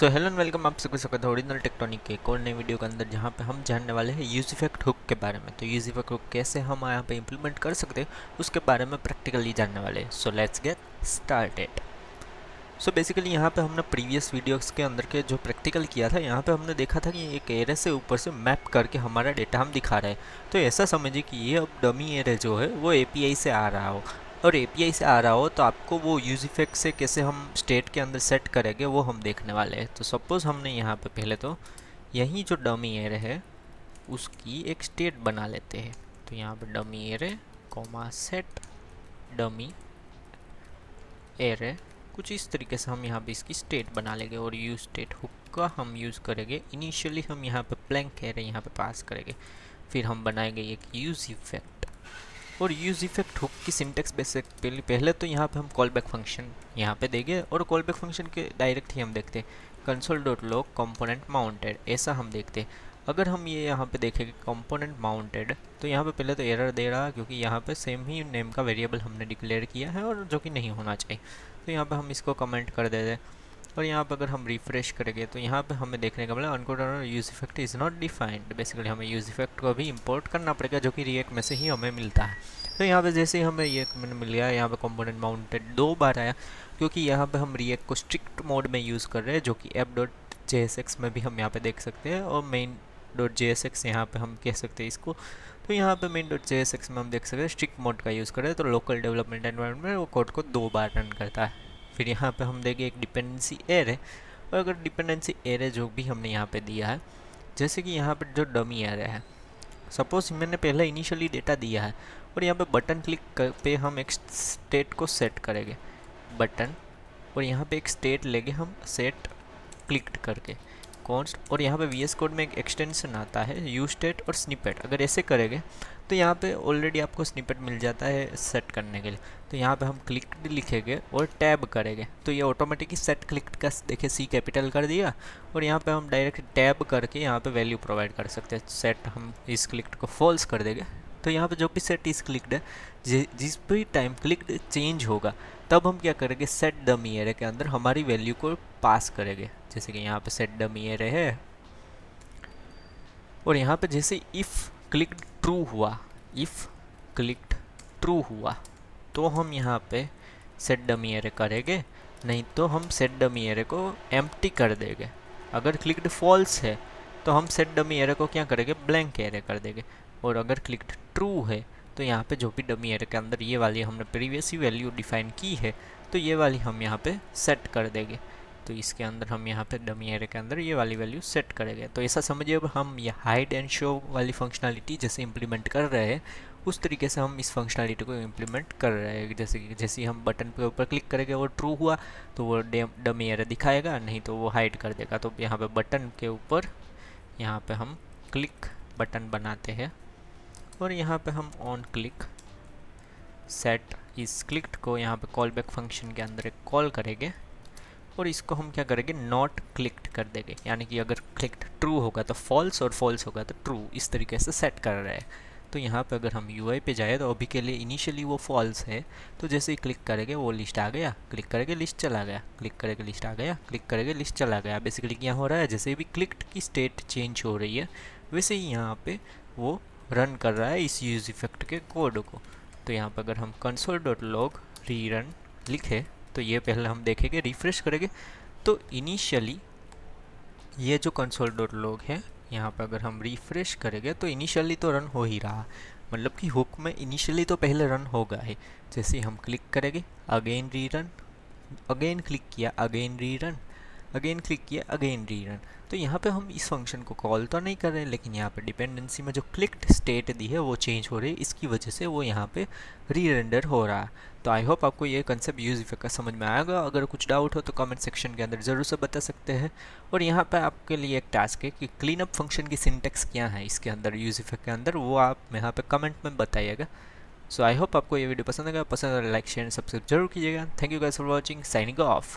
So hello and welcome आप सभी स्वागत है ओरिजिनल टेक्टोनिक के एक और नई वीडियो के अंदर, जहाँ पे हम जानने वाले हैं यूज इफेक्ट हुक के बारे में। तो यूज इफेक्ट हुक कैसे हम यहाँ पे इम्प्लीमेंट कर सकते हैं उसके बारे में प्रैक्टिकली जानने वाले हैं। So let's get started. So basically यहाँ पे हमने प्रीवियस वीडियोस के अंदर के जो प्रैक्टिकल किया था, यहाँ पे हमने देखा था कि एक एरे से ऊपर से मैप करके हमारा डेटा हम दिखा रहे हैं। तो ऐसा समझिए कि ये अब डमी एरे जो है वो एपीआई से आ रहा हो, और एपीआई से आ रहा हो तो आपको वो यूज इफेक्ट से कैसे हम स्टेट के अंदर सेट करेंगे वो हम देखने वाले हैं। तो सपोज़ हमने यहाँ पे पहले तो यही जो डमी एरे है उसकी एक स्टेट बना लेते हैं। तो यहाँ पे dummy array comma set dummy array, कुछ इस तरीके से हम यहाँ पे इसकी स्टेट बना लेंगे। और यूज स्टेट हुक का हम यूज़ करेंगे। इनिशियली हम यहाँ पे ब्लैंक एरे यहाँ पे पास करेंगे, फिर हम बनाएंगे एक यूज इफेक्ट। और यूज इफेक्ट हुक की सिंटेक्स बेसिक पहले तो यहाँ पे हम कॉल बैक फंक्शन यहाँ पे देंगे, और कॉल बैक फंक्शन के डायरेक्ट ही हम देखते हैं console dot log component mounted, ऐसा हम देखते हैं। अगर हम ये यहाँ पे देखेंगे कंपोनेंट माउंटेड, तो यहाँ पे पहले तो एरर दे रहा है क्योंकि यहाँ पे सेम ही नेम का वेरिएबल हमने डिक्लेयर किया है और जो कि नहीं होना चाहिए। तो यहाँ पे हम इसको कमेंट कर देते हैं। और यहाँ पे अगर हम रिफ्रेश करेंगे तो यहाँ पे हमें देखने का मिला uncoded use effect is not defined. Basically हमें यूज इफेक्ट को भी इंपोर्ट करना पड़ेगा, जो कि रिएक्ट में से ही हमें मिलता है। तो यहाँ पे जैसे ही हमें ये मिल गया, यहाँ पे कंपोनेंट माउंटेड 2 बार आया, क्योंकि यहाँ पे हम रिएक्ट को स्ट्रिक्ट मोड में यूज़ कर रहे हैं, जो कि app.jsx में भी हम यहाँ पे देख सकते हैं, और main.jsx यहाँ पे हम कह सकते हैं इसको। तो यहाँ पे main.jsx में हम देख सकते हैं स्ट्रिक्ट मोड का यूज़ कर रहे हैं, तो लोकल डेवलपमेंट एनवायरनमेंट में वो कोड को 2 बार रन करता है। फिर यहाँ पे हम देंगे एक डिपेंडेंसी एरे, और अगर डिपेंडेंसी एरे जो भी हमने यहाँ पे दिया है, जैसे कि यहाँ पर जो डमी एरे है, सपोज मैंने पहले इनिशियली डेटा दिया है, और यहाँ पे बटन क्लिक पे हम एक स्टेट को सेट करेंगे बटन, और यहाँ पे एक स्टेट लेंगे हम सेट क्लिक करके कॉन्स्ट। और यहाँ पे वीएस कोड में एक एक्सटेंशन आता है यूज स्टेट और स्निपेट। अगर ऐसे करेंगे तो यहाँ पे ऑलरेडी आपको स्निपेट मिल जाता है सेट करने के लिए। तो यहाँ पे हम क्लिक लिखेंगे और टैब करेंगे, तो ये ऑटोमेटिकली सेट क्लिक का देखिए सी कैपिटल कर दिया। और यहाँ पे हम डायरेक्ट टैब करके यहाँ पे वैल्यू प्रोवाइड कर सकते हैं। सेट हम इस क्लिक को फॉल्स कर देंगे, तो यहाँ पे जो भी सेट इस क्लिक्ड है, जिस भी टाइम क्लिक्ड चेंज होगा तब हम क्या करेंगे, सेट डमी एरे के अंदर हमारी वैल्यू को पास करेंगे। जैसे कि यहाँ पे सेट डमी एरे है, और यहाँ पे जैसे इफ़ क्लिक्ड ट्रू हुआ, इफ़ क्लिक्ड ट्रू हुआ तो हम यहाँ पे सेट डमी एरे करेंगे, नहीं तो हम सेट डमी एरे को एम्प्टी कर देंगे। अगर क्लिक्ड फॉल्स है तो हम सेट डमी एरे को क्या करेंगे, ब्लैंक एरे कर देंगे। और अगर क्लिक्ड ट्रू है तो यहाँ पे जो भी डमी एरे के अंदर ये वाली हमने प्रीवियस ही वैल्यू डिफाइन की है, तो ये वाली हम यहाँ पे सेट कर देंगे। तो इसके अंदर हम यहाँ पे डमी एरे के अंदर ये वाली वैल्यू सेट करेंगे। तो ऐसा समझिए अब हम ये हाइड एंड शो वाली फंक्शनलिटी जैसे इंप्लीमेंट कर रहे हैं, उस तरीके से हम इस फंक्शनलिटी को इम्प्लीमेंट कर रहे हैं। जैसे ही हम बटन के ऊपर क्लिक करेंगे और ट्रू हुआ तो वो डमी एरे दिखाएगा, नहीं तो वो हाइड कर देगा। तो यहाँ पे बटन के ऊपर यहाँ पे हम क्लिक बटन बनाते हैं, और यहाँ पे हम ऑन क्लिक सेट इस क्लिक्ड को यहाँ पे कॉल बैक फंक्शन के अंदर एक कॉल करेंगे, और इसको हम क्या करेंगे, नॉट क्लिक्ड कर देंगे। यानी कि अगर क्लिक्ड ट्रू होगा तो फॉल्स, और फॉल्स होगा तो ट्रू, इस तरीके से सेट कर रहे हैं। तो यहाँ पे अगर हम यूआई पे जाए तो अभी के लिए इनिशियली वो फॉल्स है, तो जैसे ही क्लिक करेंगे वो लिस्ट आ गया, क्लिक करेंगे लिस्ट चला गया, क्लिक करेंगे लिस्ट आ गया, क्लिक करेंगे लिस्ट चला गया। बेसिकली क्या हो रहा है, जैसे भी क्लिक्ड की स्टेट चेंज हो रही है वैसे ही यहाँ पे वो रन कर रहा है इस यूज इफेक्ट के कोड को। तो यहाँ पर अगर हम कंसोल डॉट लॉग री रन लिखे तो ये पहले हम देखेंगे, रिफ्रेश करेंगे तो इनिशियली ये जो कंसोल डॉट लॉग है, यहाँ पर अगर हम रिफ्रेश करेंगे तो इनिशियली तो रन हो ही रहा, मतलब कि हुक में इनिशियली तो पहले रन होगा ही। जैसे हम क्लिक करेंगे अगेन री रन, अगेन क्लिक किया अगेन री रन, अगेन क्लिक किया अगेन री रन। तो यहाँ पे हम इस फंक्शन को कॉल तो नहीं कर रहे, लेकिन यहाँ पे डिपेंडेंसी में जो क्लिक्ड स्टेट दी है वो चेंज हो रही है, इसकी वजह से वो यहाँ पे री रेंडर हो रहा है। तो आई होप आपको ये कंसेप्ट यूज इफेक्ट का समझ में आएगा। अगर कुछ डाउट हो तो कमेंट सेक्शन के अंदर ज़रूर से बता सकते हैं। और यहाँ पे आपके लिए एक टास्क है कि क्लीन अप फंक्शन की सिंटेक्स क्या है इसके अंदर, यूज इफेक्ट के अंदर, वो आप यहाँ पे कमेंट में बताइएगा। सो आई होप आपको ये वीडियो पसंद आएगा, पसंद आए लाइक शेयर सब्सक्राइब जरूर कीजिएगा। Thank you guys for watching, signing off.